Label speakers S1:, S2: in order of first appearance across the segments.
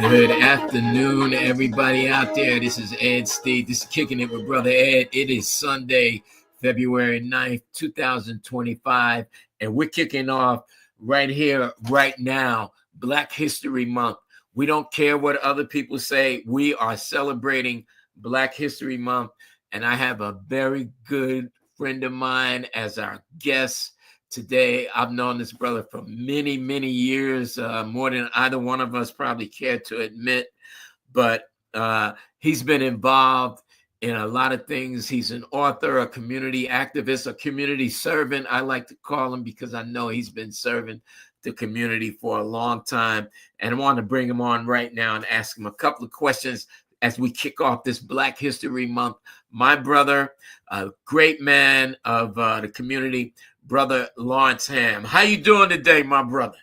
S1: Good afternoon, everybody out there. This is Ed Steve. This is Kicking It with Brother Ed. It is Sunday, February 9th, 2025, and we're kicking off right here, right now, Black History Month. We don't care what other people say. We are celebrating Black History Month, and I have a very good friend of mine as our guest today. I've known this brother for many, many years, more than either one of us probably care to admit. But he's been involved in a lot of things. He's an author, a community activist, a community servant, I like to call him, because I know he's been serving the community for a long time. And I want to bring him on right now and ask him a couple of questions as we kick off this Black History Month. My brother, a great man of the community, Brother Lawrence Hamm. How you doing today, my brother?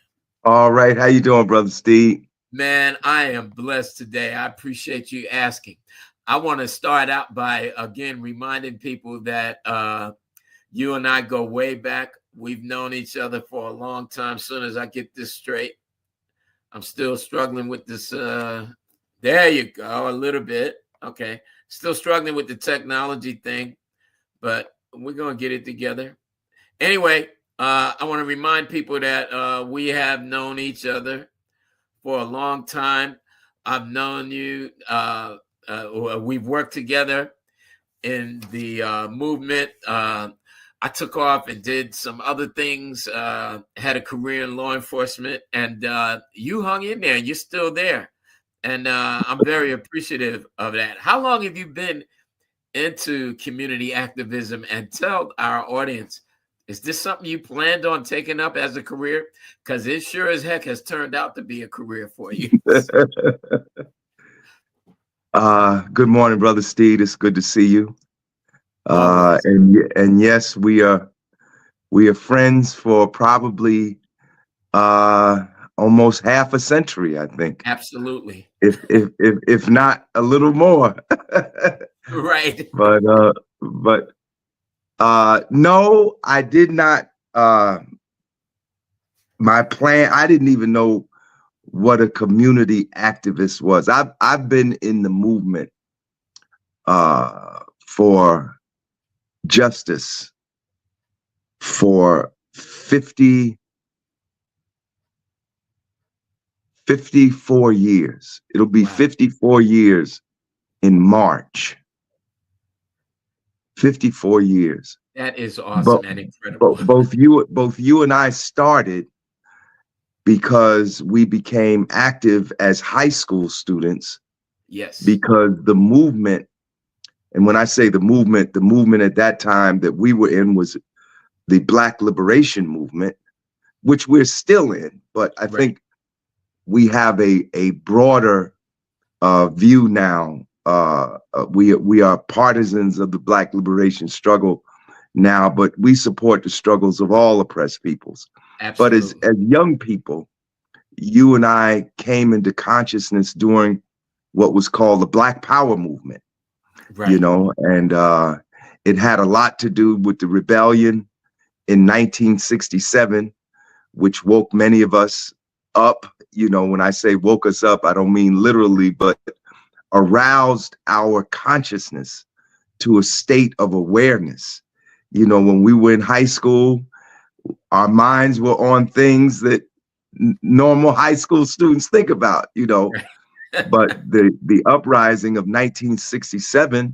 S2: All right. How you doing, Brother Steve?
S1: Man, I am blessed today. I appreciate you asking. I want to start out by, again, reminding people that you and I go way back. We've known each other for a long time. As soon as I get this straight, I'm still struggling with this. There you go, a little bit. Okay. Still struggling with the technology thing, but we're going to get it together. Anyway, I want to remind people that we have known each other for a long time. I've known you. We've worked together in the movement. I took off and did some other things, had a career in law enforcement, and you hung in there, and you're still there. And I'm very appreciative of that. How long have you been into community activism? And tell our audience, is this something you planned on taking up as a career? Because it sure as heck has turned out to be a career for you.
S2: Good morning, Brother Steve. It's good to see you. And yes, we are friends for probably almost half a century, I think.
S1: Absolutely.
S2: If not a little more.
S1: Right.
S2: But no, I did not. My plan, I didn't even know what a community activist was. I've been in the movement for justice for 54 years. It'll be 54 years in March. 54 years.
S1: That is awesome and incredible.
S2: Both you and I started because we became active as high school students.
S1: Yes.
S2: Because the movement, and when I say the movement at that time that we were in was the Black Liberation Movement, which we're still in. But I think we have a broader view now. We are partisans of the Black liberation struggle now, but we support the struggles of all oppressed peoples.
S1: Absolutely.
S2: But as young people, you and I came into consciousness during what was called the Black Power movement, you know, and it had a lot to do with the rebellion in 1967, which woke many of us up. You know, when I say woke us up, I don't mean literally, but aroused our consciousness to a state of awareness. You know, when we were in high school, our minds were on things that normal high school students think about, you know. But the uprising of 1967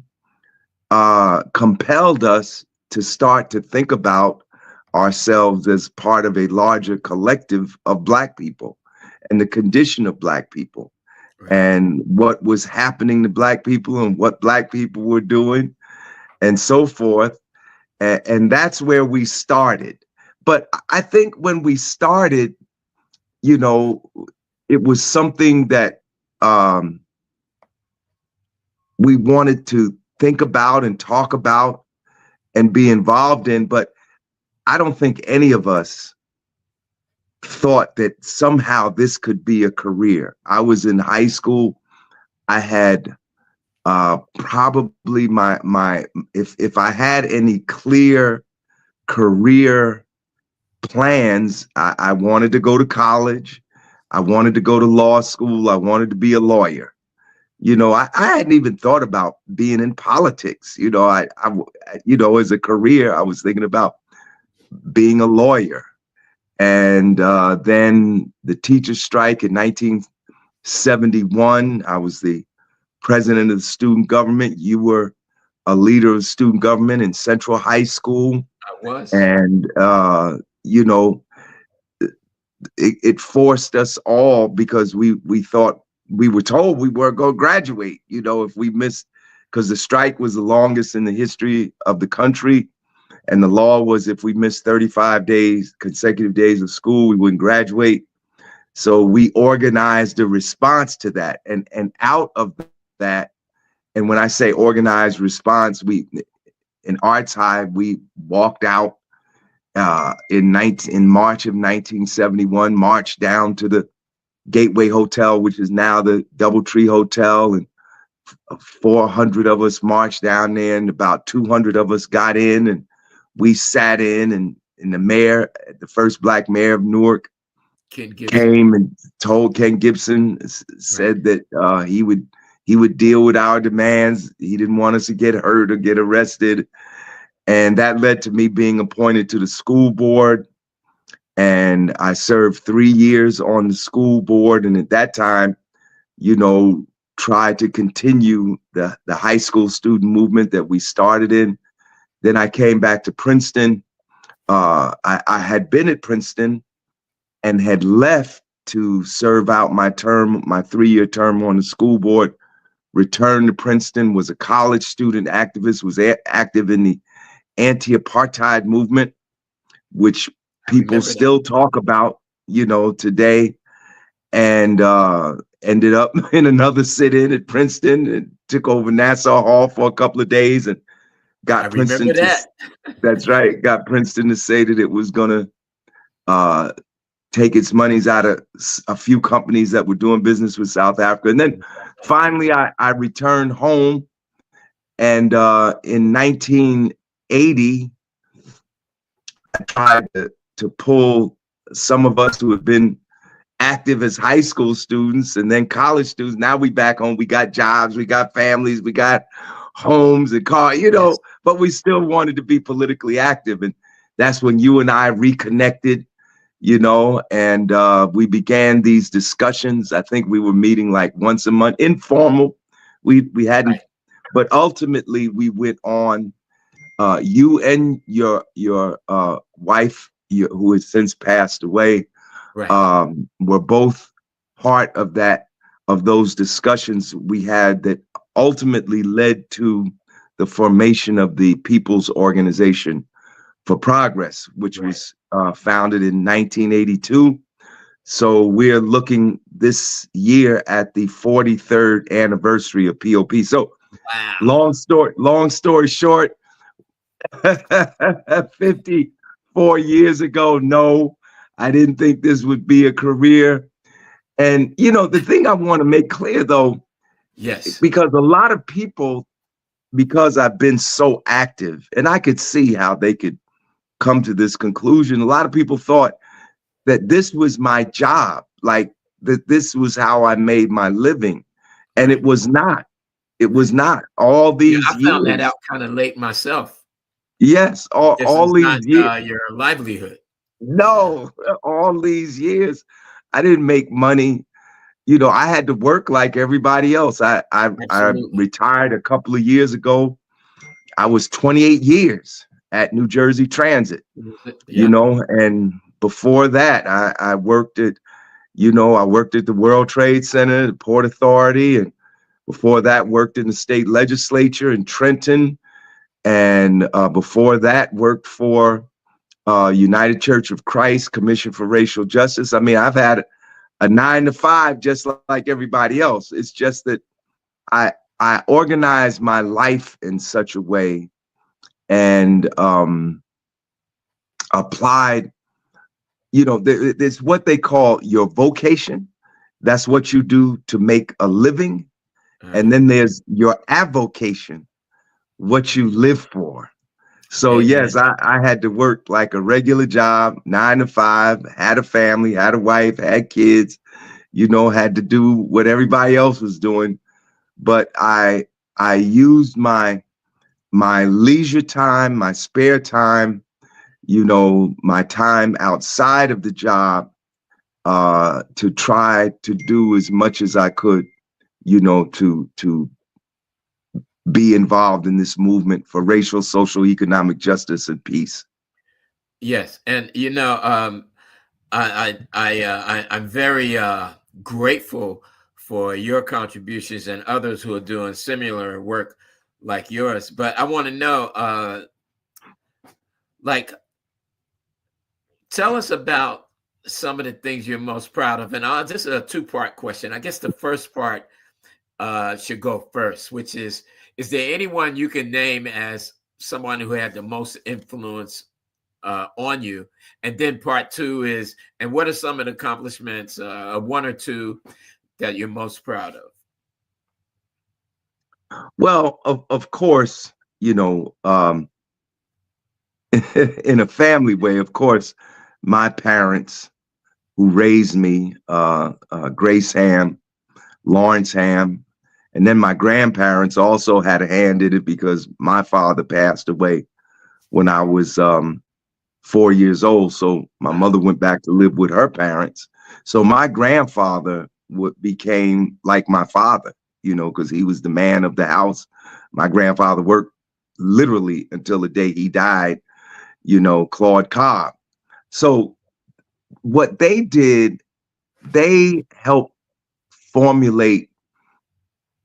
S2: compelled us to start to think about ourselves as part of a larger collective of Black people and the condition of Black people. And what was happening to Black people and what Black people were doing and so forth. And that's where we started. But I think when we started, you know, it was something that we wanted to think about and talk about and be involved in. But I don't think any of us thought that somehow this could be a career. I was in high school. I had probably if I had any clear career plans, I wanted to go to college. I wanted to go to law school. I wanted to be a lawyer. I hadn't even thought about being in politics. As a career, I was thinking about being a lawyer. And then the teacher strike in 1971, I was the president of the student government. You were a leader of student government in Central High School.
S1: I was.
S2: And, it forced us all, because we thought, we were told we weren't going to graduate, if we missed, because the strike was the longest in the history of the country. And the law was, if we missed 35 days, consecutive days of school, we wouldn't graduate. So we organized a response to that. And out of that, and when I say organized response, in Arts High, we walked out in March of 1971, marched down to the Gateway Hotel, which is now the Doubletree Hotel, and 400 of us marched down there, and about 200 of us got in, and we sat in, and the mayor, the first Black mayor of Newark, came and told Ken Gibson, said that he would deal with our demands. He didn't want us to get hurt or get arrested. And that led to me being appointed to the school board. And I served 3 years on the school board. And at that time, tried to continue the high school student movement that we started in. Then I came back to Princeton. I had been at Princeton and had left to serve out my 3-year term on the school board, returned to Princeton, was a college student activist, was active in the anti-apartheid movement, which people still talk about, today, and ended up in another sit-in at Princeton and took over Nassau Hall for a couple of days and got Princeton that's right, got Princeton to say that it was going to take its monies out of a few companies that were doing business with South Africa. And then finally I returned home, and in 1980, I tried to pull some of us who have been active as high school students and then college students. Now we back home, we got jobs, we got families, we got homes and cars,
S1: Yes.
S2: but we still wanted to be politically active. And that's when you and I reconnected, and we began these discussions. I think we were meeting like once a month, informal. We hadn't, but ultimately we went on. You and your wife, who has since passed away, were both part of those discussions we had that ultimately led to the formation of the People's Organization for Progress, which was founded in 1982. So we're looking this year at the 43rd anniversary of POP. So long story short, 54 years ago, no, I didn't think this would be a career. And, the thing I want to make clear, though, because a lot of people, because I've been so active, and I could see how they could come to this conclusion, a lot of people thought that this was my job, like that this was how I made my living. And it was not. It was not. All these years. I
S1: found that out kind of late myself.
S2: Yes, all these years.
S1: Your livelihood.
S2: No, all these years, I didn't make money. I had to work like everybody else. I retired a couple of years ago. I was 28 years at New Jersey Transit, and before that, I worked at, the World Trade Center, the Port Authority, and before that, worked in the state legislature in Trenton, and before that, worked for United Church of Christ Commission for Racial Justice. I mean, I've had a 9-to-5 just like everybody else. It's just that I organized my life in such a way and applied, there's what they call your vocation. That's what you do to make a living. And then there's your avocation, what you live for. So
S1: Amen.
S2: yes, I had to work like a regular job, 9 to 5, had a family, had a wife, had kids, had to do what everybody else was doing. But I used my leisure time, my spare time, my time outside of the job, to try to do as much as I could, to be involved in this movement for racial, social, economic justice and peace.
S1: Yes, and I'm very grateful for your contributions and others who are doing similar work like yours. But I want to know, like, tell us about some of the things you're most proud of. And this is a two-part question. I guess the first part should go first, which is there anyone you can name as someone who had the most influence on you? And then part two is, and what are some of the accomplishments, one or two, that you're most proud of?
S2: Well, of course, in a family way, of course, my parents who raised me, Grace Hamm, Lawrence Hamm, and then my grandparents also had a hand in it because my father passed away when I was 4 years old. So my mother went back to live with her parents. So my grandfather became like my father, because he was the man of the house. My grandfather worked literally until the day he died, Claude Cobb. So what they did, they helped formulate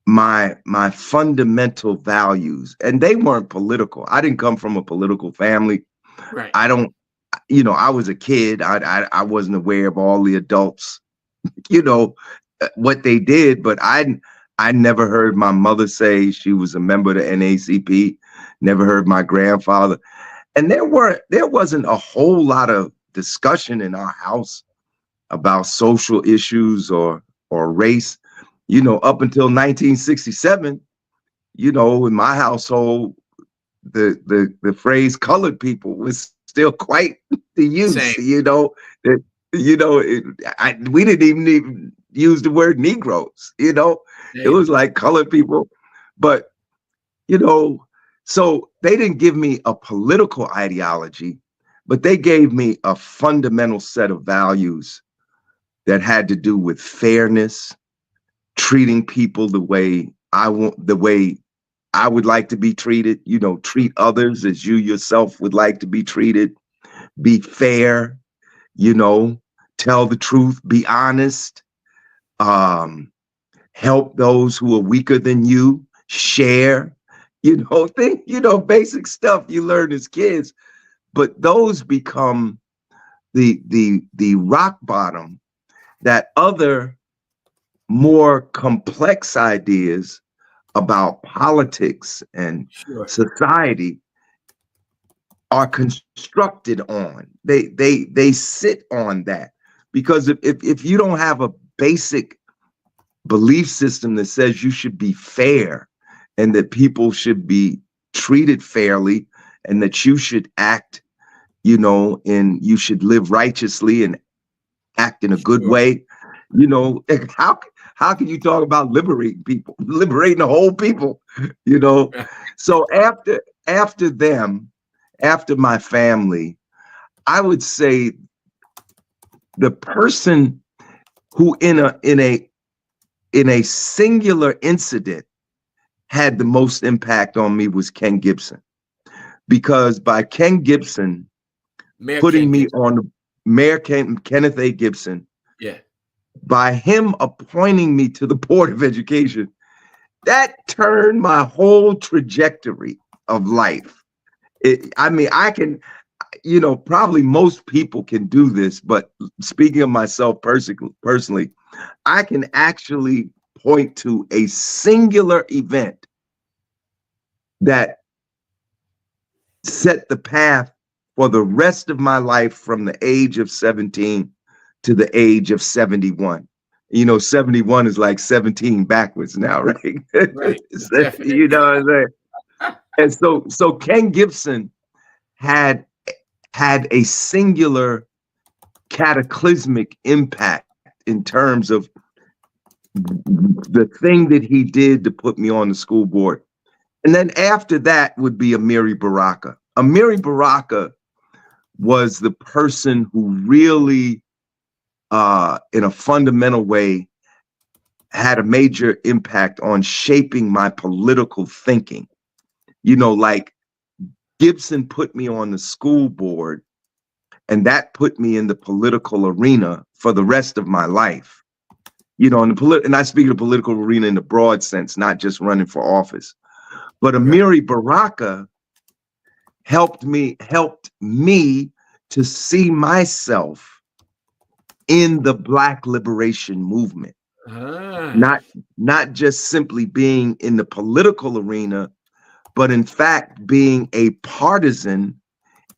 S2: my fundamental values, and they weren't political. I didn't come from a political family.
S1: Right.
S2: I don't, I was a kid. I wasn't aware of all the adults, what they did, but I never heard my mother say she was a member of the NAACP. Never heard my grandfather, and there wasn't a whole lot of discussion in our house about social issues or race, up until 1967. In my household, the phrase "colored people" was still quite the use.
S1: Same.
S2: That we didn't even use the word Negroes. It
S1: Same.
S2: was like colored people, but so they didn't give me a political ideology, but they gave me a fundamental set of values that had to do with fairness, treating people the way I would like to be treated, treat others as you yourself would like to be treated, be fair, tell the truth, be honest, help those who are weaker than you, share, basic stuff you learn as kids, but those become the rock bottom that other more complex ideas about politics and
S1: Sure.
S2: society are constructed on. They sit on that, because if you don't have a basic belief system that says you should be fair and that people should be treated fairly and that you should act, and you should live righteously and act in a good
S1: Sure.
S2: way, how can you talk about liberating people, liberating the whole people, So after them, after my family, I would say the person who in a singular incident had the most impact on me was Ken Gibson, because by Ken Gibson
S1: Mayor
S2: putting
S1: Ken
S2: me
S1: Gibson.
S2: on the Mayor Kenneth A. Gibson,
S1: Yeah.
S2: by him appointing me to the Board of Education, that turned my whole trajectory of life. I can, probably most people can do this, but speaking of myself personally, I can actually point to a singular event that set the path for the rest of my life from the age of 17 to the age of 71. 71 is like 17 backwards now, right?
S1: Right.
S2: So,
S1: Definitely.
S2: what I'm saying? And so Ken Gibson had had a singular cataclysmic impact in terms of the thing that he did to put me on the school board. And then after that would be Amiri Baraka. Amiri Baraka was the person who really, in a fundamental way, had a major impact on shaping my political thinking. You know, like Gibson put me on the school board, and that put me in the political arena for the rest of my life. You know, and I speak of the political arena in the broad sense, not just running for office. But Amiri Baraka helped me to see myself in the Black liberation movement. Not just simply being in the political arena, but in fact being a partisan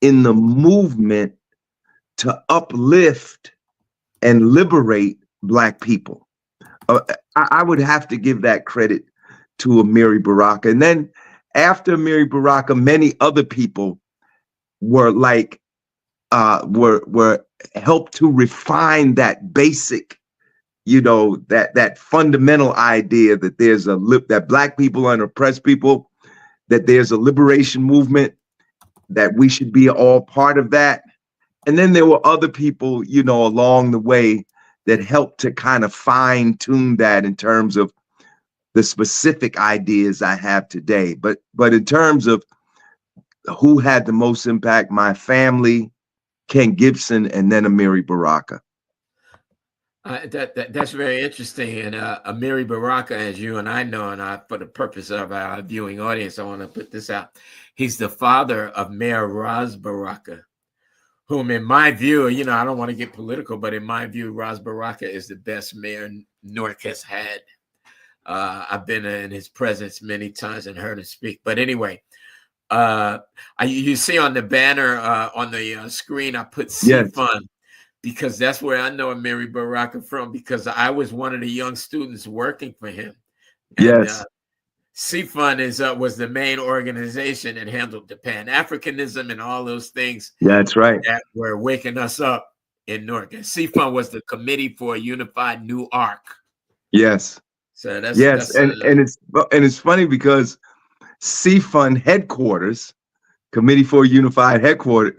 S2: in the movement to uplift and liberate Black people. I would have to give that credit to Amiri Baraka. And then after Amiri Baraka, many other people were like, were helped to refine that basic, you know, that fundamental idea that there's that Black people and oppressed people, that there's a liberation movement, that we should be all part of that. And then there were other people, you know, along the way that helped to kind of fine tune that in terms of the specific ideas I have today. But in terms of who had the most impact, my family, Ken Gibson, and then Amiri Baraka.
S1: That's very interesting. And Amiri Baraka, as you and I know, and for the purpose of our viewing audience, I want to put this out. He's the father of Mayor Ras Baraka, whom in my view, you know, I don't want to get political, but in my view, Ras Baraka is the best mayor Newark has had. I've been in his presence many times and heard him speak. But anyway, you see on the banner on the screen, I put C-Fund, because that's where I know Amiri Baraka from, because I was one of the young students working for him. And, C-Fund was the main organization that handled the Pan-Africanism and all those things.
S2: That's right.
S1: That were waking us up in Newark. And C-Fund was the Committee for a Unified Newark.
S2: Yes.
S1: So that's
S2: and it's funny because C-Fund headquarters, Committee for Unified Newark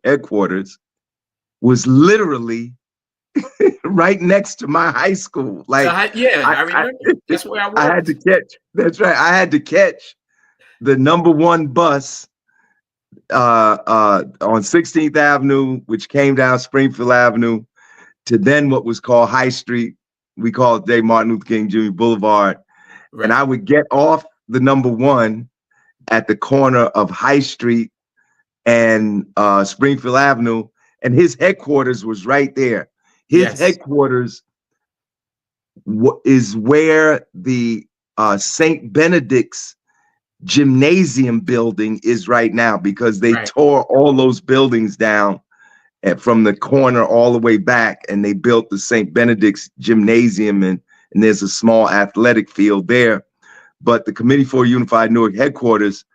S2: headquarters, was literally right next to my high school. Like,
S1: I remember. That's where I worked.
S2: I had to catch. That's right. I had to catch the #1 bus on 16th Avenue, which came down Springfield Avenue, to then what was called High Street. We call it today Martin Luther King Jr. Boulevard. Right. And I would get off the #1 at the corner of High Street and Springfield Avenue, and his headquarters was right there. His headquarters is where the St. Benedict's gymnasium building is right now, because they tore all those buildings down from the corner all the way back, and they built the St. Benedict's gymnasium, and there's a small athletic field there. But the Committee for Unified Newark headquarters,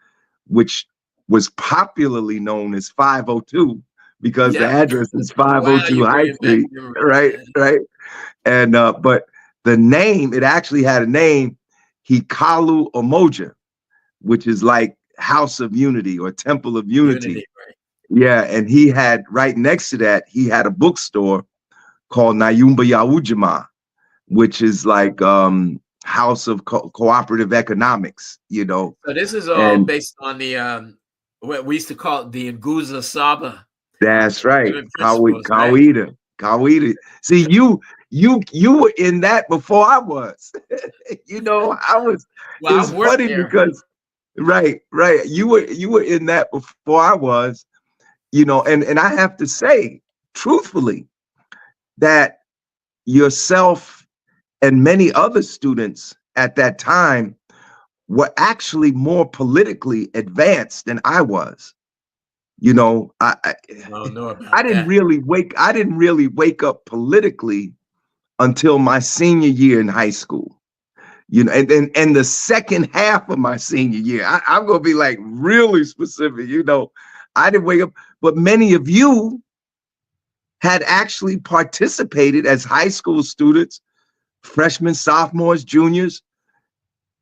S2: which was popularly known as 502, because the address is 502 High Street, right? And but the name, it actually had a name, Hikalu Umoja, which is like House of Unity or Temple of Unity. Yeah, and he had right next to that, he had a bookstore called Nayumba Yaujima, which is like House of Cooperative Economics, you know.
S1: So this is all based on the what we used to call it the Nguza Saba.
S2: That's right. Kawida. See, you were in that before I was. You know, I was. Well, it's funny there because right. You were in that before I was. You know, and I have to say, truthfully, that yourself and many other students at that time were actually more politically advanced than I was. You know, I didn't really wake up politically until my senior year in high school. you know, and the second half of my senior year, I'm gonna be like really specific, you know. I didn't wake up, but many of you had actually participated as high school students, freshmen, sophomores, juniors,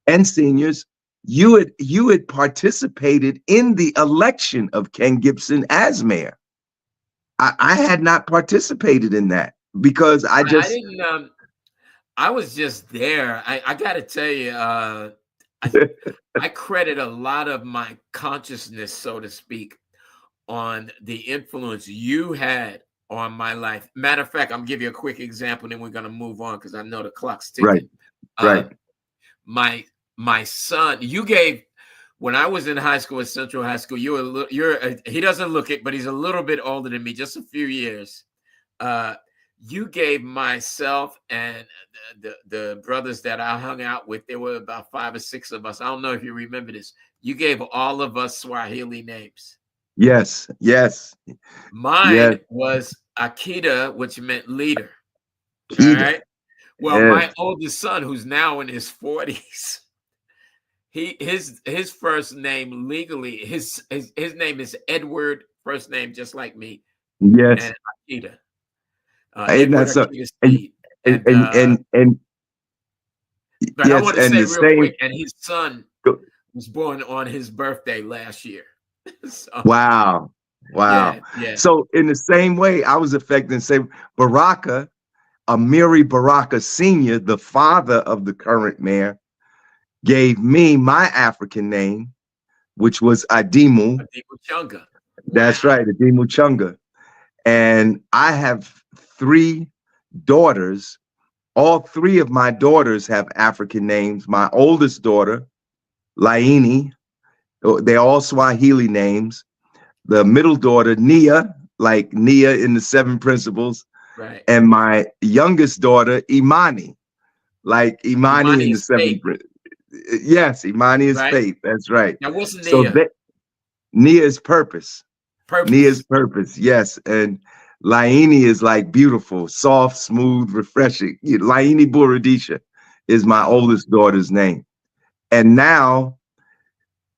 S2: and seniors. You had participated in the election of Ken Gibson as mayor. I had not participated in that because I just
S1: didn't. I was just there. I got to tell you, I credit a lot of my consciousness, so to speak, on the influence you had on my life. Matter of fact, I'm gonna give you a quick example, then we're gonna move on because I know the clock's ticking.
S2: right.
S1: My son, you gave when I was in high school at Central High School. He doesn't look it, but he's a little bit older than me, just a few years. You gave myself and the brothers that I hung out with, there were about 5 or 6 of us. I don't know if you remember this. You gave all of us Swahili names.
S2: Yes.
S1: Mine was Akita, which meant leader.
S2: Kita.
S1: All right. Well, my oldest son, who's now in his 40s, his first name legally, his name is Edward, first name just like me.
S2: Yes.
S1: And Akita.
S2: Edward Akita Speed.
S1: But I want to say real quick, and his son was born on his birthday last year. So,
S2: wow.
S1: Yeah.
S2: So in the same way, I was affected and say Baraka, Amiri Baraka Sr., the father of the current mayor, gave me my African name, which was Adimu.
S1: Chunga.
S2: That's right, Adimu Chunga. And I have 3 daughters. All 3 of my daughters have African names. My oldest daughter, Laini, they're all Swahili names. The middle daughter, Nia, like Nia in the 7 Principles.
S1: Right.
S2: And my youngest daughter, Imani, like Imani in the 7 Principles. Yes, Imani is faith. That's right.
S1: Now, what's Nia?
S2: So Nia is purpose. Nia is purpose, yes. And Laini is like beautiful, soft, smooth, refreshing. Laini Buradisha is my oldest daughter's name. And now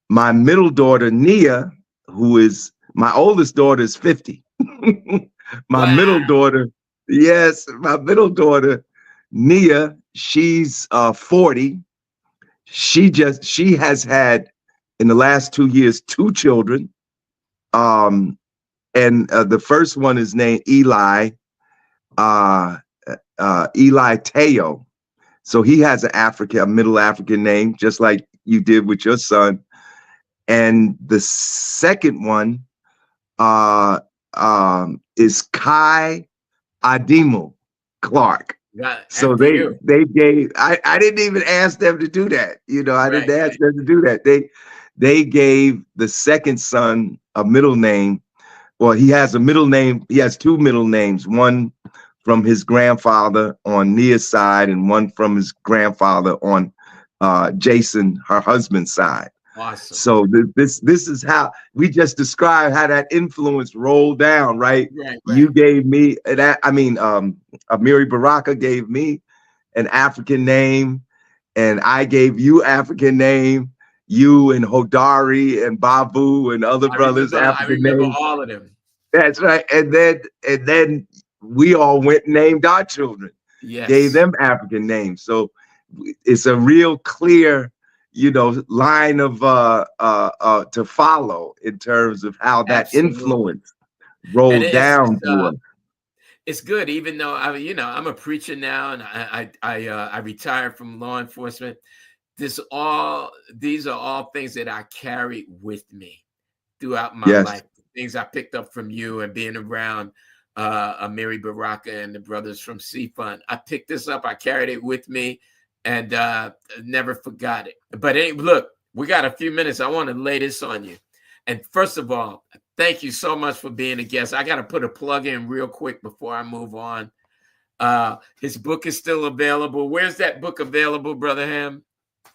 S2: my middle daughter, Nia, my oldest daughter is 50. My middle daughter, Nia, she's 40. She has had in the last 2 years 2 children. And the first one is named Eli Teo. So he has a Middle African name, just like you did with your son. And the second one is Kai Adimu Clark. So they gave, I didn't even ask them to do that. I didn't ask them to do that. They gave the second son a middle name. Well, he has a middle name. He has 2 middle names, one from his grandfather on Nia's side and one from his grandfather on Jason, her husband's side.
S1: Awesome.
S2: So this is how we just described how that influence rolled down, right? You gave me that. I mean, Amiri Baraka gave me an African name, and I gave you African name. You and Hodari and Babu and other brothers African names.
S1: I remember all of them.
S2: That's right. And then we all went and named our children.
S1: Yes.
S2: Gave them African names. So it's a real clear, line of to follow in terms of how that influence rolled down to us.
S1: It's good, even though I'm a preacher now, and I retired from law enforcement. These are all things that I carried with me throughout my life. Things I picked up from you and being around Amiri Baraka and the brothers from C-Fund. I picked this up. I carried it with me and never forgot it. But look, we got a few minutes. I want to lay this on you. And first of all, thank you so much for being a guest. I got to put a plug in real quick before I move on. His book is still available. Where's that book available, Brother Hamm?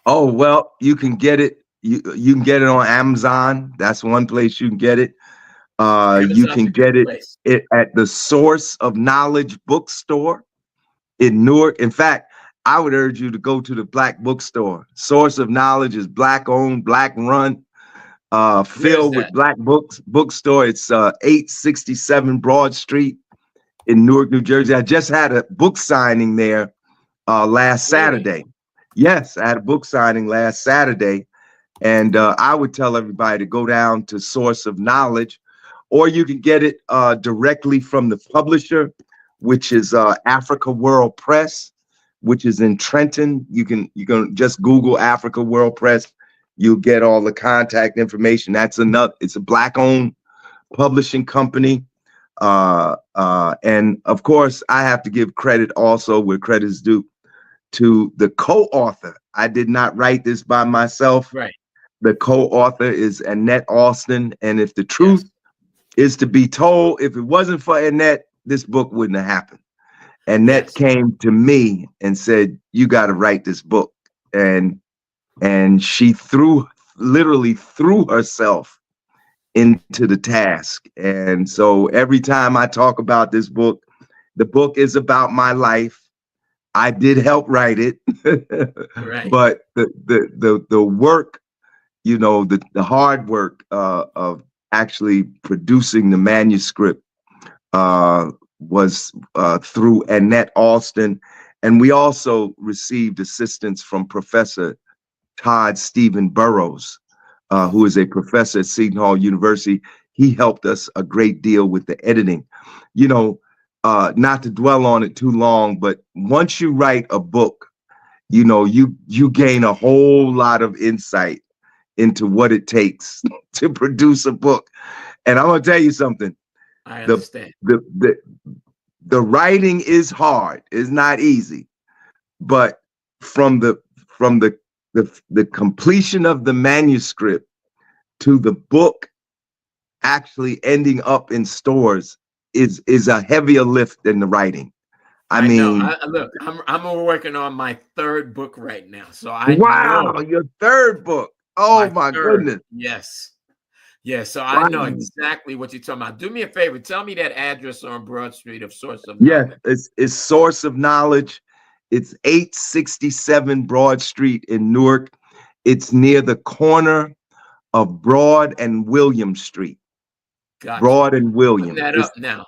S2: Oh, well, you can get it. You can get it on Amazon. That's one place you can get it. You can get it at the Source of Knowledge bookstore in Newark. In fact, I would urge you to go to the Black bookstore. Source of Knowledge is Black owned, Black run,
S1: Where's
S2: filled with
S1: that?
S2: Black books. Bookstore. It's 867 Broad Street in Newark, New Jersey. I just had a book signing there last
S1: Really?
S2: Saturday. Yes, I had a book signing last Saturday. And I would tell everybody to go down to Source of Knowledge, or you can get it directly from the publisher, which is Africa World Press, which is in Trenton. You can just Google Africa World Press. You'll get all the contact information. It's a Black-owned publishing company. And of course, I have to give credit also where credit is due to the co-author. I did not write this by myself.
S1: Right.
S2: The co-author is Annette Alston. And if the truth is to be told, if it wasn't for Annette, this book wouldn't have happened. Annette came to me and said, "You got to write this book." And she literally threw herself into the task. And so every time I talk about this book, the book is about my life. I did help write it,
S1: Right.
S2: but the work, you know, the hard work of actually producing the manuscript was through Annette Alston. And we also received assistance from Professor Todd Stephen Burrows, who is a professor at Seton Hall University. He helped us a great deal with the editing. You know, not to dwell on it too long, but once you write a book, you know, you gain a whole lot of insight into what it takes to produce a book. And I'm gonna tell you something.
S1: I understand.
S2: The writing is hard. It's not easy, but from the completion of the manuscript to the book actually ending up in stores is a heavier lift than the writing. I mean,
S1: know. Look, I'm working on my third book right now, so
S2: wow, your third book. Oh my goodness.
S1: Yes. Yeah, so I know exactly what you're talking about. Do me a favor, tell me that address on Broad Street of Source of Knowledge.
S2: Yes, it's Source of Knowledge. It's 867 Broad Street in Newark. It's near the corner of Broad and William Street.
S1: Gotcha.
S2: Broad and William.
S1: Putting that up now.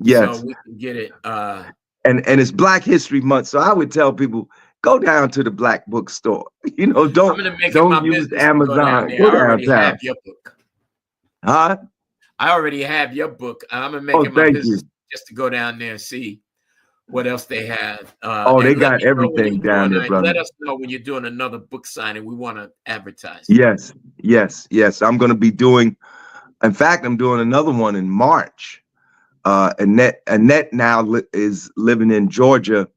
S2: Yes.
S1: So we can get it.
S2: And it's Black History Month, so I would tell people, go down to the Black bookstore. You know, don't use Amazon. Go downtown.
S1: Your book.
S2: Huh?
S1: I already have your book. I'm gonna make it my business just to go down there and see what else they have.
S2: They got everything down there, brother.
S1: Let us know when you're doing another book signing. We want to advertise.
S2: Yes. I'm going to be doing. In fact, I'm doing another one in March. Annette now is living in Georgia,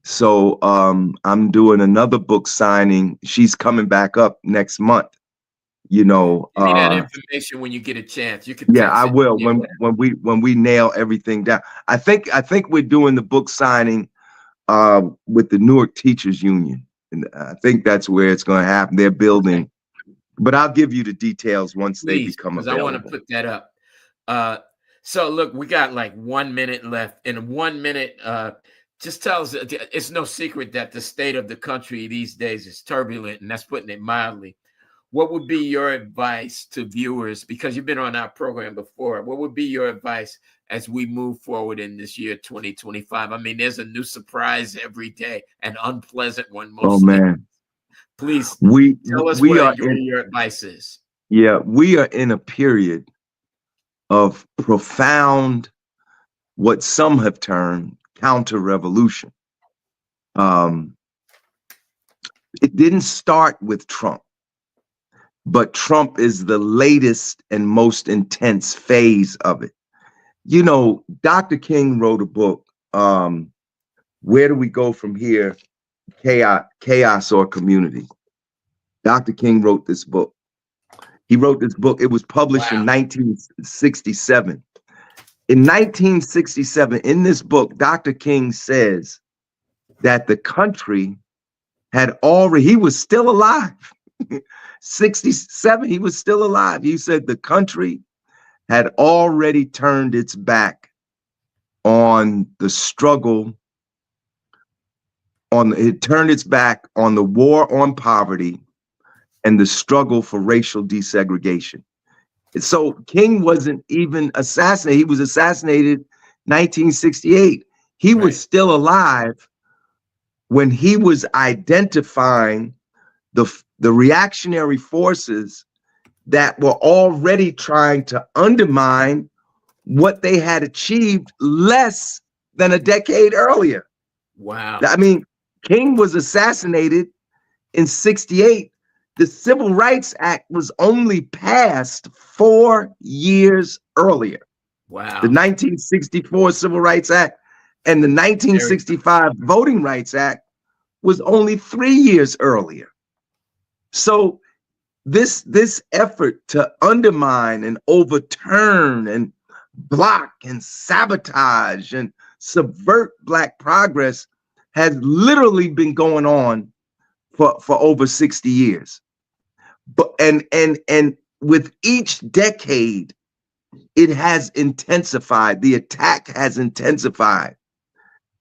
S2: so I'm doing another book signing. She's coming back up next month. You know,
S1: give me that information when you get a chance. You can.
S2: Yeah, I will when we nail everything down. I think we're doing the book signing with the Newark Teachers Union, and I think that's where it's going to happen. They're building, but I'll give you the details once they become available.
S1: I want to put that up. So look, we got like 1 minute left. In 1 minute, just tell us. It's no secret that the state of the country these days is turbulent, and that's putting it mildly. What would be your advice to viewers? Because you've been on our program before. What would be your advice as we move forward in this year, 2025? I mean, there's a new surprise every day, an unpleasant one.
S2: Oh man!
S1: Please tell us what your advice is.
S2: Yeah, we are in a period of profound, what some have termed counter-revolution. It didn't start with Trump. But Trump is the latest and most intense phase of it. You know, Dr. King wrote a book, Where Do We Go From Here? Chaos or Community. Dr. King wrote this book. He wrote this book. It was published in 1967. In 1967, in this book, Dr. King says that the country he was still alive. 67, he was still alive. He said the country had already turned its back on the struggle it turned its back on the war on poverty and the struggle for racial desegregation. So King wasn't even assassinated. He was assassinated 1968. He was still alive when he was identifying the reactionary forces that were already trying to undermine what they had achieved less than a decade earlier.
S1: Wow.
S2: I mean, King was assassinated in 68. The Civil Rights Act was only passed 4 years earlier.
S1: Wow.
S2: The 1964 Civil Rights Act and the 1965 Voting Rights Act was only 3 years earlier. So this effort to undermine and overturn and block and sabotage and subvert Black progress has literally been going on for over 60 years. But and with each decade, it has intensified. The attack has intensified.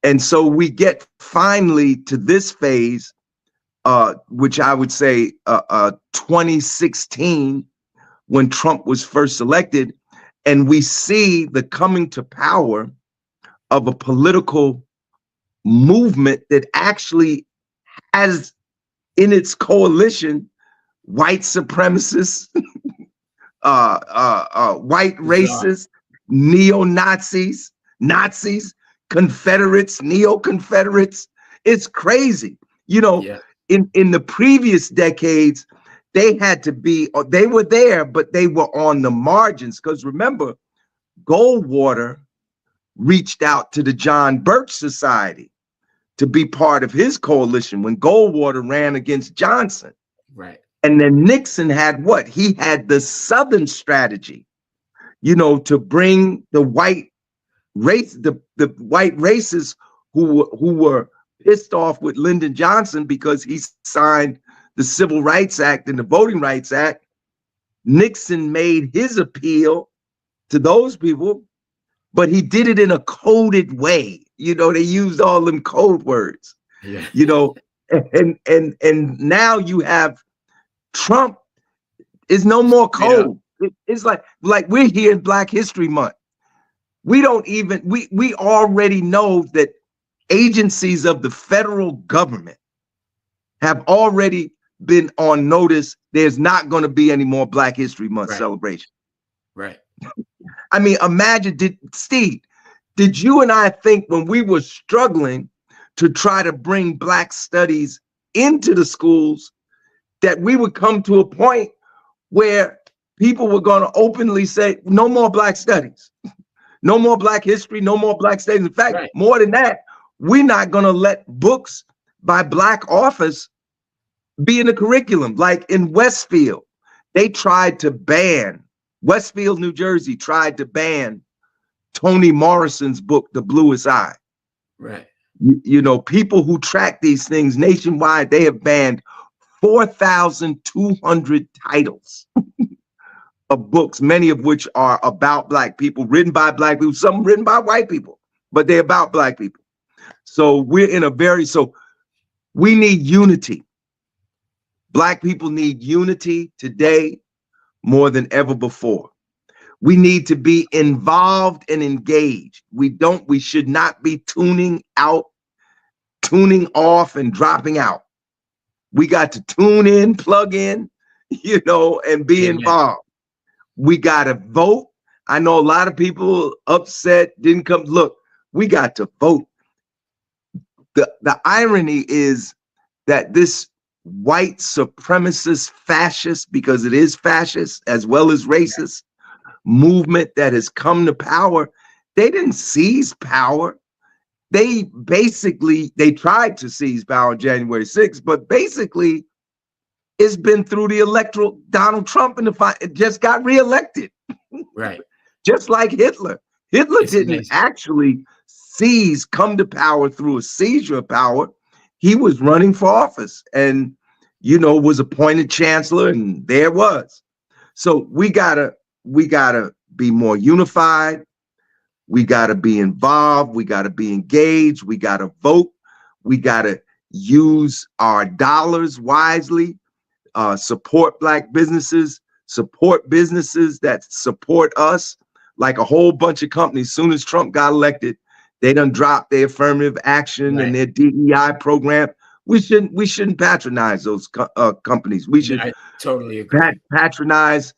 S2: And so we get finally to this phase, which I would say 2016, when Trump was first elected, and we see the coming to power of a political movement that actually has in its coalition white supremacists, white racists, neo-Nazis, Nazis, Confederates, neo-Confederates. It's crazy. You know, in the previous decades, they were there, but they were on the margins. Because remember, Goldwater reached out to the John Birch Society to be part of his coalition when Goldwater ran against Johnson.
S1: Right.
S2: And then Nixon had what? He had the Southern strategy, you know, to bring the white race, the white races who were pissed off with Lyndon Johnson because he signed the Civil Rights Act and the Voting Rights Act. Nixon made his appeal to those people, but he did it in a coded way. You know, they used all them code words, you know, and now you have Trump is no more code. It's like we're here in Black History Month. We don't even, we already know that agencies of the federal government have already been on notice. There's not going to be any more Black History Month celebration.
S1: Right.
S2: I mean, imagine, Steve, did you and I think when we were struggling to try to bring Black studies into the schools that we would come to a point where people were going to openly say, no more Black studies, no more Black history, no more Black studies. In fact, more than that, we're not going to let books by Black authors be in the curriculum. Like in Westfield, they tried to ban, Westfield, New Jersey tried to ban Toni Morrison's book, The Bluest Eye.
S1: Right.
S2: You know, people who track these things nationwide, they have banned 4,200 titles of books, many of which are about Black people, written by Black people, some written by white people, but they're about Black people. So we're in we need unity. Black people need unity today more than ever before. We need to be involved and engaged. We should not be tuning out, tuning off, and dropping out. We got to tune in, plug in, you know, and be involved. We got to vote. I know a lot of people upset, didn't come. Look, we got to vote. The irony is that this white supremacist fascist, because it is fascist as well as racist, movement that has come to power, they didn't seize power. They tried to seize power on January 6th, but basically it's been through the electoral Donald Trump it just got reelected.
S1: Right.
S2: Just like Hitler. Hitler didn't actually come to power through a seizure of power. He was running for office and, you know, was appointed chancellor, and there it was. So we gotta be more unified. We gotta be involved. We gotta be engaged. We gotta vote. We gotta use our dollars wisely, support Black businesses, support businesses that support us, like a whole bunch of companies. Soon as Trump got elected, they done dropped their affirmative action and their DEI program. We shouldn't patronize those companies. We should
S1: I totally agree.
S2: patronize,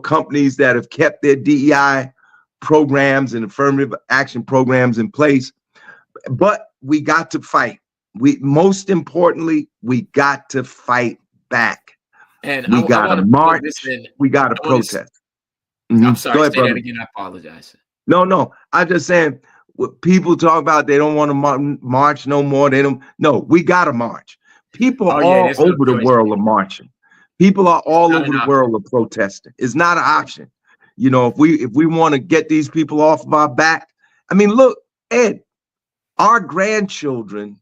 S2: companies that have kept their DEI programs and affirmative action programs in place. But we got to fight. Most importantly, we got to fight back.
S1: And
S2: we got to march. We got to protest.
S1: I'm sorry.
S2: Go ahead,
S1: say
S2: brother.
S1: that again. I apologize.
S2: No. I'm just saying, what people talk about, they don't want to march no more. They don't. No, we got to march. People all over the world are marching. People are all over the world are protesting. It's not an option. If we want to get these people off of our back, I mean, look, Ed, our grandchildren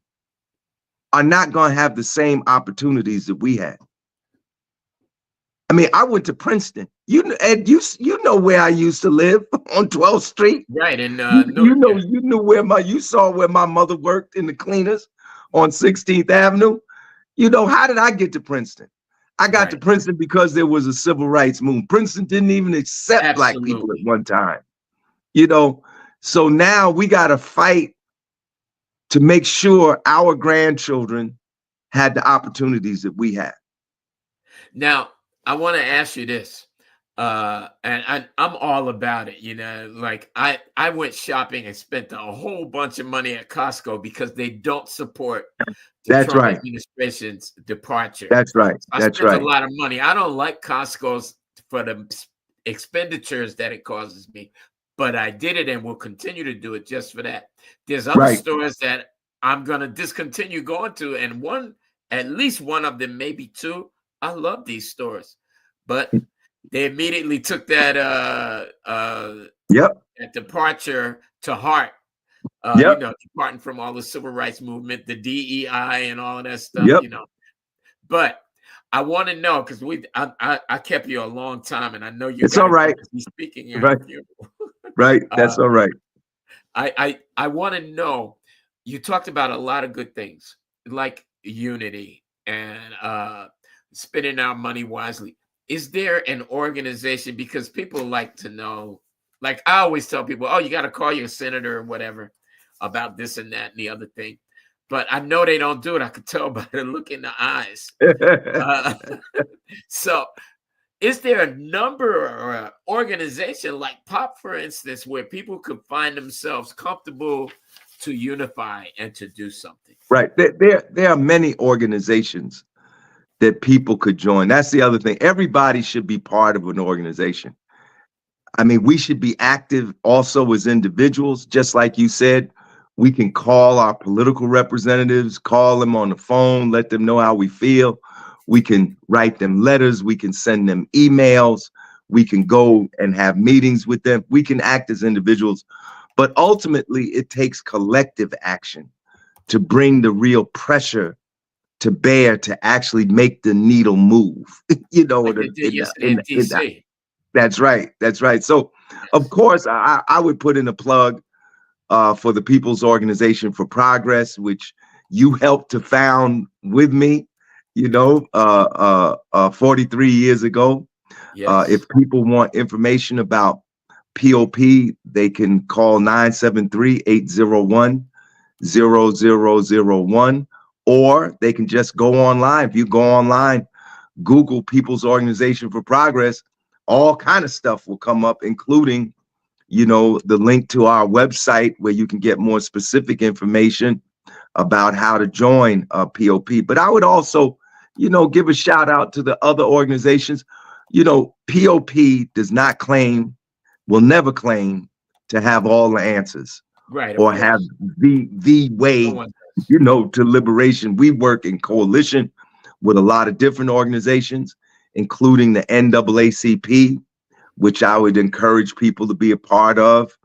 S2: are not going to have the same opportunities that we had. I mean, I went to Princeton. Ed, you know where I used to live on 12th Street.
S1: Right. And
S2: you saw where my mother worked in the cleaners on 16th Avenue. How did I get to Princeton? I got to Princeton because there was a civil rights movement. Princeton didn't even accept Black people at one time. So now we got to fight to make sure our grandchildren had the opportunities that we had.
S1: Now, I want to ask you this, and I'm all about it. Like I went shopping and spent a whole bunch of money at Costco because they don't support the Trump administration's departure.
S2: That's right.
S1: I spent a lot of money. I don't like Costco's for the expenditures that it causes me, but I did it and will continue to do it just for that. There's other stores that I'm going to discontinue going to, and at least one of them, maybe two. I love these stores, but they immediately took that that departure to heart. Departing from all the civil rights movement, the DEI, and all of that stuff. But I want to know, because I kept you a long time, and I know you.
S2: It's all right.
S1: Speaking here,
S2: right. That's all right.
S1: I want to know. You talked about a lot of good things, like unity and spending our money wisely. Is there an organization? Because people like to know. Like I always tell people, oh, you got to call your senator or whatever about this and that and the other thing. But I know they don't do it. I could tell by the look in the eyes. So is there a number or an organization like POP, for instance, where people could find themselves comfortable to unify and to do something?
S2: Right. There are many organizations that people could join. That's the other thing. Everybody should be part of an organization. I mean, we should be active also as individuals. Just like you said, we can call our political representatives, call them on the phone, let them know how we feel. We can write them letters. We can send them emails. We can go and have meetings with them. We can act as individuals. But ultimately, it takes collective action to bring the real pressure to bear to actually make the needle move. That's right. That's right. So, of course, I would put in a plug for the People's Organization for Progress, which you helped to found with me, 43 years ago.
S1: Yes.
S2: If people want information about POP, they can call 973-801-0001, or they can just go online. If you go online, Google People's Organization for Progress, all kind of stuff will come up, including, the link to our website where you can get more specific information about how to join POP. But I would also, give a shout out to the other organizations. POP does not claim, will never claim to have all the answers,
S1: right,
S2: or have the way, to liberation. We work in coalition with a lot of different organizations, including the NAACP, which I would encourage people to be a part of.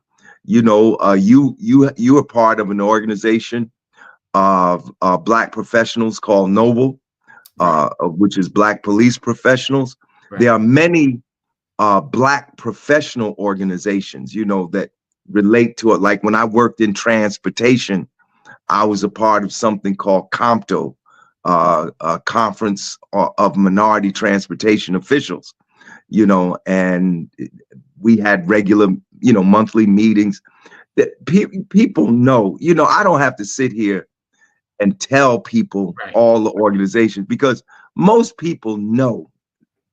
S2: You are part of an organization of Black professionals called Noble, which is Black police professionals. Right. There are many Black professional organizations, that relate to it. Like when I worked in transportation, I was a part of something called COMTO, a Conference of Minority Transportation Officials, and we had regular, monthly meetings that people know. I don't have to sit here and tell people all the organizations, because most people know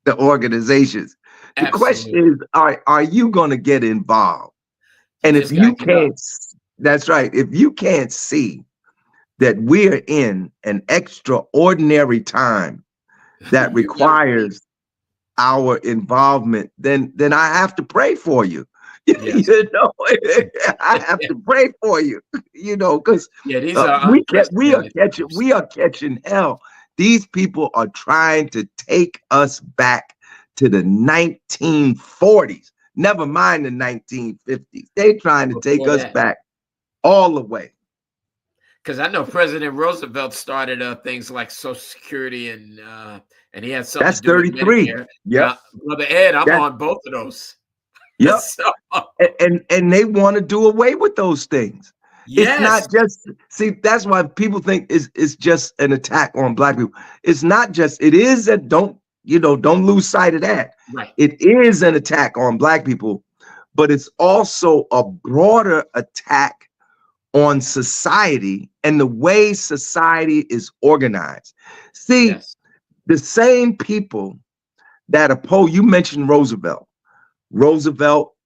S2: the organizations. The question is, are you going to get involved? And if you can't, that's right. If you can't see that we're in an extraordinary time that requires our involvement, then I have to pray for you. Yes. I have to pray for you, because we are catching hell. These people are trying to take us back to the 1940s. Never mind the 1950s. They're trying to take us back all the way.
S1: Because I know President Roosevelt started things like Social Security, and he had something
S2: That's
S1: to do
S2: 33.
S1: with Medicare. Yeah, Brother Ed, I'm on both of those.
S2: Yep. So, and they want to do away with those things. Yes. It's not just, that's why people think it's just an attack on Black people. It's not just, it is that don't lose sight of that.
S1: Right.
S2: It is an attack on Black people, but it's also a broader attack on society and the way society is organized. See, the same people that oppose, you mentioned Roosevelt. Roosevelt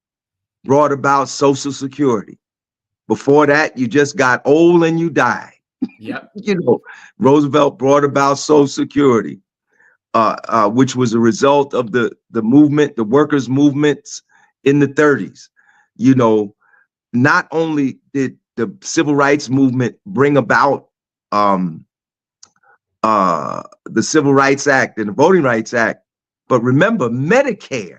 S2: brought about Social Security. Before that, you just got old and you died.
S1: Yep.
S2: Roosevelt brought about Social Security, which was a result of the movement, the workers' movements in the 30s. Not only did the civil rights movement bring about the Civil Rights Act and the Voting Rights Act, but remember, Medicare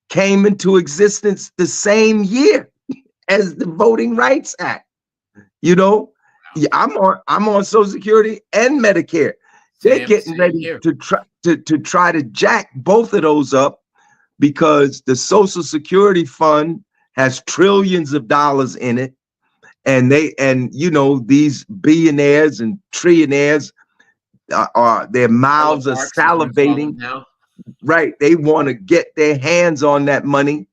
S2: came into existence the same year as the Voting Rights Act. I'm on Social Security and Medicare. They're getting ready to try to jack both of those up, because the Social Security fund has trillions of dollars in it, and these billionaires and trillionaires their mouths are salivating. Right, they want to get their hands on that money,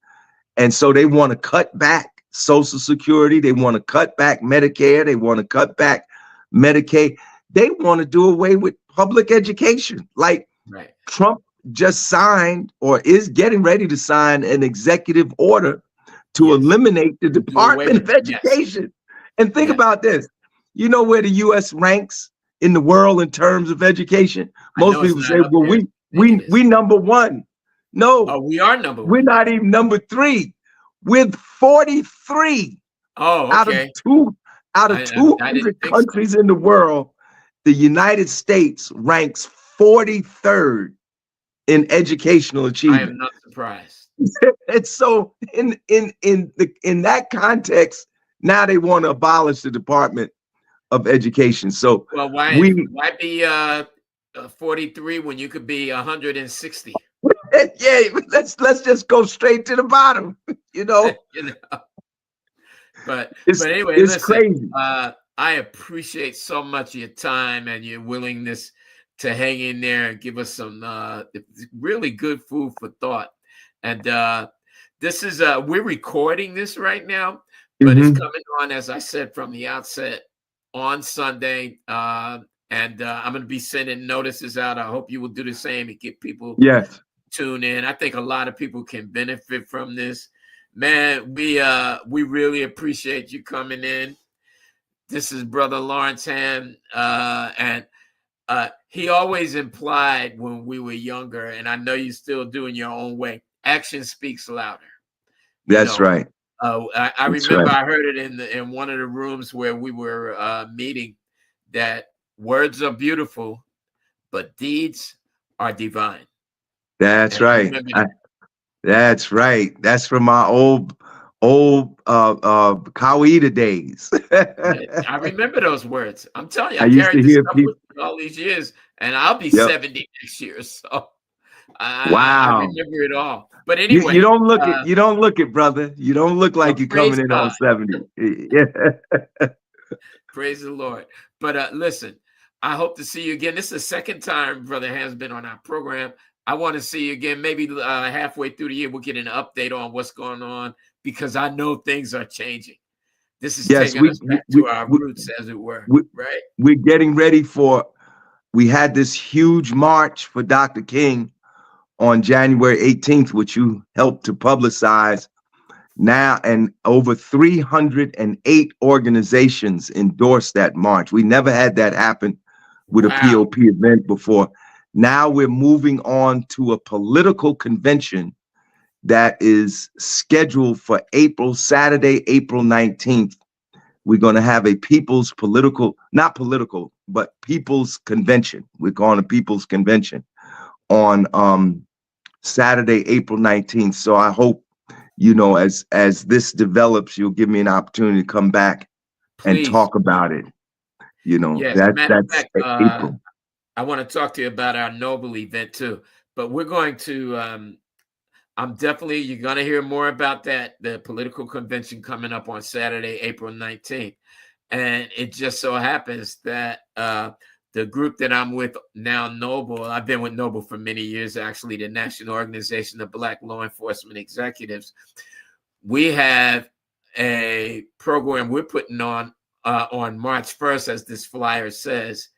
S2: and so they want to cut back Social Security, they want to cut back Medicare, they want to cut back Medicaid, they want to do away with public education. Like Trump just signed, or is getting ready to sign, an executive order to eliminate the Department of Education. And think about this. You know where the U.S. ranks in the world in terms of education? Most people say, well, we number one. No,
S1: we are number one.
S2: We're not even number 3. With 43 out of 200 countries in the world, the United States ranks 43rd in educational achievement.
S1: I am not surprised.
S2: And so in that context, now they want to abolish the Department of Education. So
S1: why be 43 when you could be 160?
S2: Yeah, let's just go straight to the bottom.
S1: But anyway,
S2: it's crazy.
S1: I appreciate so much your time and your willingness to hang in there and give us some really good food for thought. And this is we're recording this right now, but it's coming on, as I said from the outset, on Sunday. And I'm going to be sending notices out. I hope you will do the same and get people tune in. I think a lot of people can benefit from this. Man, we really appreciate you coming in. This is Brother Lawrence Hamm, and he always implied when we were younger, and I know you still do in your own way, action speaks louder.
S2: That's right.
S1: I remember I heard it in one of the rooms where we were meeting, that words are beautiful, but deeds are divine.
S2: That's right. That's right. That's from my old Kwbe days.
S1: I remember those words. I'm telling you,
S2: I used to hear people
S1: all these years, and I'll be 70 next year. So I remember it all. But anyway,
S2: you don't look it. You don't look it, brother. You don't look like you're coming in on 70.
S1: Praise the Lord. But listen, I hope to see you again. This is the second time Brother Ham's been on our program. I want to see you again. Maybe halfway through the year, we'll get an update on what's going on, because I know things are changing. This is taking us back to our roots, as it were, right?
S2: We're getting ready for, we had this huge march for Dr. King on January 18th, which you helped to publicize now, and over 308 organizations endorsed that march. We never had that happen with a POP event before. Now we're moving on to a political convention that is scheduled for Saturday, April 19th. We're going to have a people's not political, but people's convention. We're calling a people's convention on Saturday, April 19th. So I hope, as this develops, you'll give me an opportunity to come back and talk about it.
S1: Yes, that's April. I want to talk to you about our Noble event too, but we're going to, you're going to hear more about that, the political convention coming up on Saturday, April 19th. And it just so happens that the group that I'm with now, Noble, I've been with Noble for many years, actually, the National Organization of Black Law Enforcement Executives. We have a program we're putting on March 1st, as this flyer says.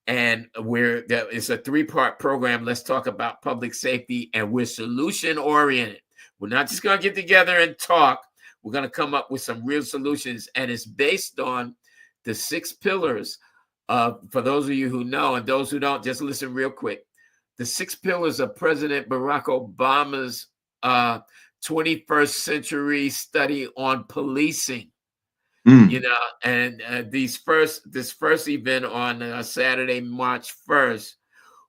S1: And it's a 3-part program. Let's talk about public safety, and we're solution oriented. We're not just going to get together and talk. We're going to come up with some real solutions. And it's based on the 6 pillars for those of you who know, and those who don't, just listen real quick. The 6 pillars of President Barack Obama's 21st century study on policing. And this first event on Saturday, March 1st,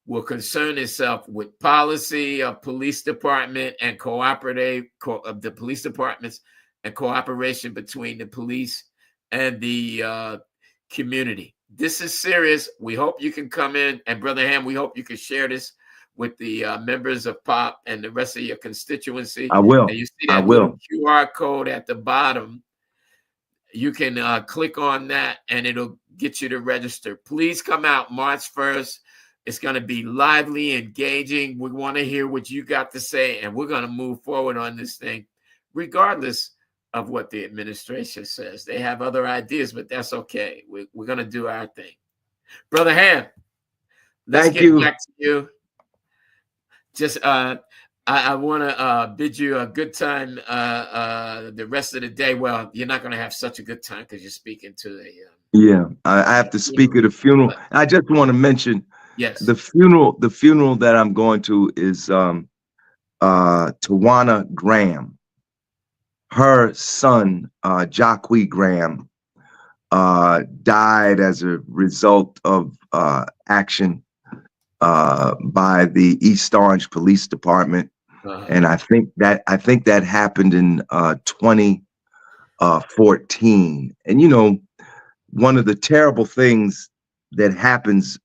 S1: will concern itself with policy of police department and the police departments, and cooperation between the police and the community. This is serious. We hope you can come in, and Brother Hamm, we hope you can share this with the members of POP and the rest of your constituency.
S2: I will.
S1: And you see that little QR code at the bottom. You can click on that and it'll get you to register. Please come out March 1st. It's going to be lively, engaging. We want to hear what you got to say, and we're going to move forward on this thing, regardless of what the administration says. They have other ideas, but that's okay. We're going to do our thing. Brother Hamm, let's get back to you. Just I want to bid you a good time the rest of the day. Well, you're not going to have such a good time because you're speaking to the
S2: I have to speak at a funeral. I just want to mention the funeral that I'm going to is Tawana Graham. Her son, Kwbe Graham, died as a result of action by the East Orange Police Department. And I think that happened in 2014. And one of the terrible things that happens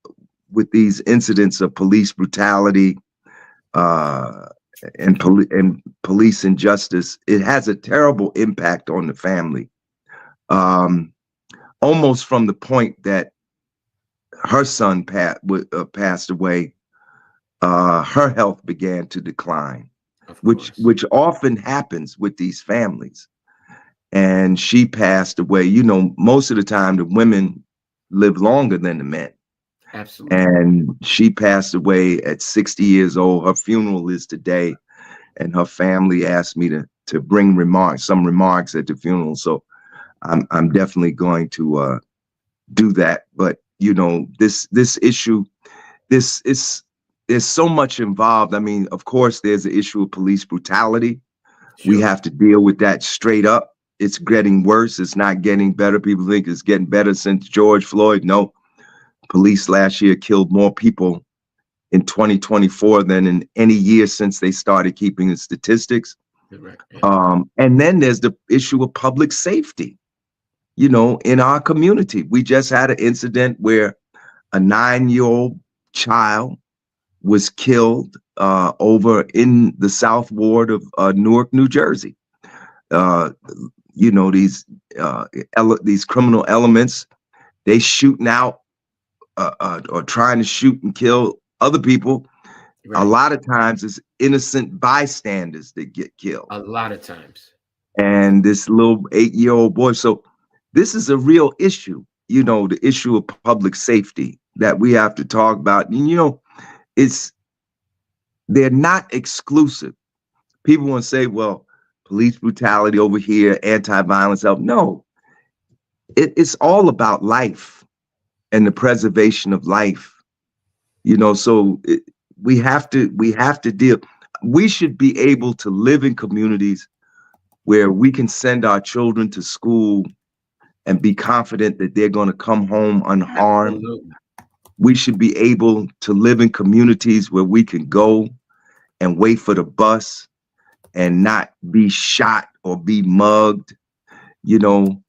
S2: with these incidents of police brutality and police injustice, it has a terrible impact on the family. Almost from the point that her son passed away, her health began to decline, which often happens with these families. And she passed away. Most of the time the women live longer than the men.
S1: Absolutely.
S2: And she passed away at 60 years old. Her funeral is today, and her family asked me to bring some remarks at the funeral. So I'm definitely going to do that. But this issue, there's so much involved. I mean, of course, there's the issue of police brutality. Sure. We have to deal with that straight up. It's getting worse. It's not getting better. People think it's getting better since George Floyd. No, police last year killed more people in 2024 than in any year since they started keeping the statistics.
S1: Right.
S2: And then there's the issue of public safety. In our community, we just had an incident where a 9-year-old child was killed over in the South Ward of Newark, New Jersey. These criminal elements they shooting out or trying to shoot and kill other people. Right. A lot of times it's innocent bystanders that get killed.
S1: A lot of times.
S2: And this little 8-year-old boy. So this is a real issue, you know, the issue of public safety that we have to talk about. And, you know, they're not exclusive. People want to say, well, police brutality over here, anti-violence help. No, it's all about life and the preservation of life. You know, so we have to deal. We should be able to live in communities where we can send our children to school and be confident that they're going to come home unharmed. Absolutely. We should be able to live in communities where we can go and wait for the bus and not be shot or be mugged. You know,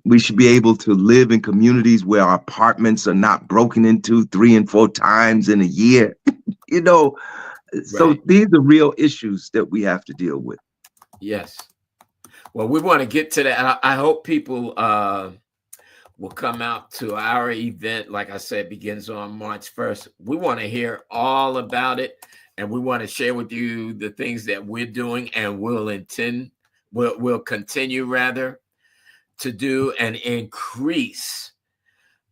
S2: we should be able to live in communities where our apartments are not broken into 3 and 4 times in a year. You know, right. So these are real issues that we have to deal with.
S1: Yes. Well, we want to get to that. I hope people will come out to our event. Like I said, begins on March 1st. We want to hear all about it, and we want to share with you the things that we're doing and we'll continue rather to do and increase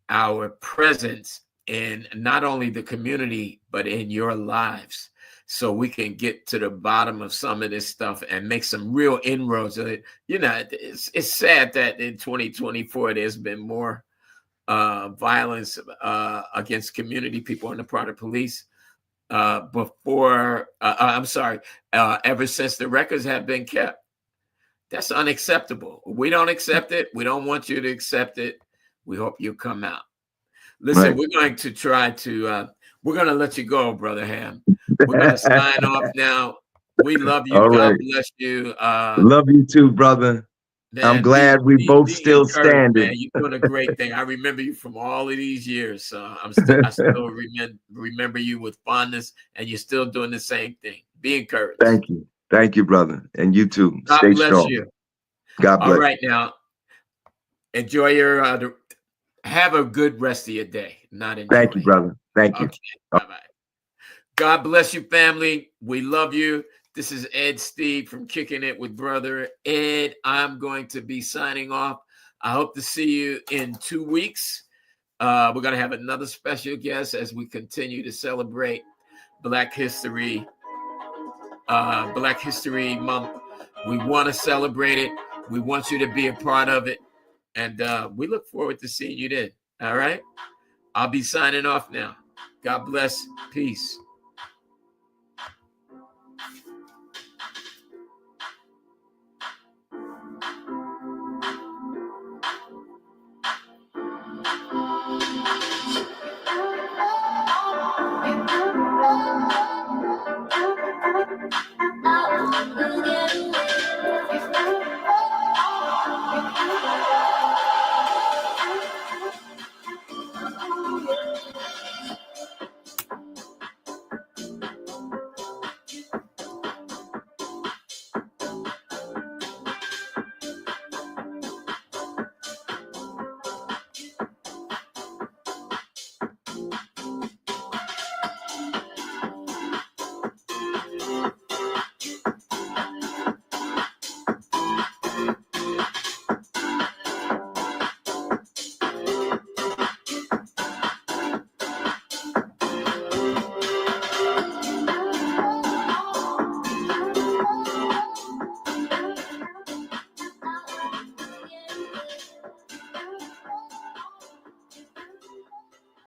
S1: our presence in not only the community, but in your lives, so we can get to the bottom of some of this stuff and make some real inroads. You know, it's sad that in 2024, there's been more violence against community people on the part of police ever since the records have been kept. That's unacceptable. We don't accept it. We don't want you to accept it. We hope you come out. Listen, right. We're going to try to, we're going to let you go, Brother Hamm. We're going to sign off now. We love you.
S2: All
S1: God
S2: right.
S1: bless you.
S2: Love you too, brother. Man, I'm glad we both still standing.
S1: Man, you're doing a great thing. I remember you from all of these years. So I still remember you with fondness, and you're still doing the same thing. Be encouraged.
S2: Thank you. Thank you, brother. And you too.
S1: God
S2: Stay
S1: bless
S2: strong.
S1: you.
S2: God bless.
S1: All right, now, enjoy your, have a good rest of your day. Not enjoy.
S2: Thank you, brother. Thank you.
S1: Okay. Bye-bye. God bless you, family. We love you. This is Ed Steve from Kicking It with Brother Ed. I'm going to be signing off. I hope to see you in 2 weeks. We're going to have another special guest as we continue to celebrate Black History Month. We want to celebrate it. We want you to be a part of it. And we look forward to seeing you then. All right? I'll be signing off now. God bless. Peace.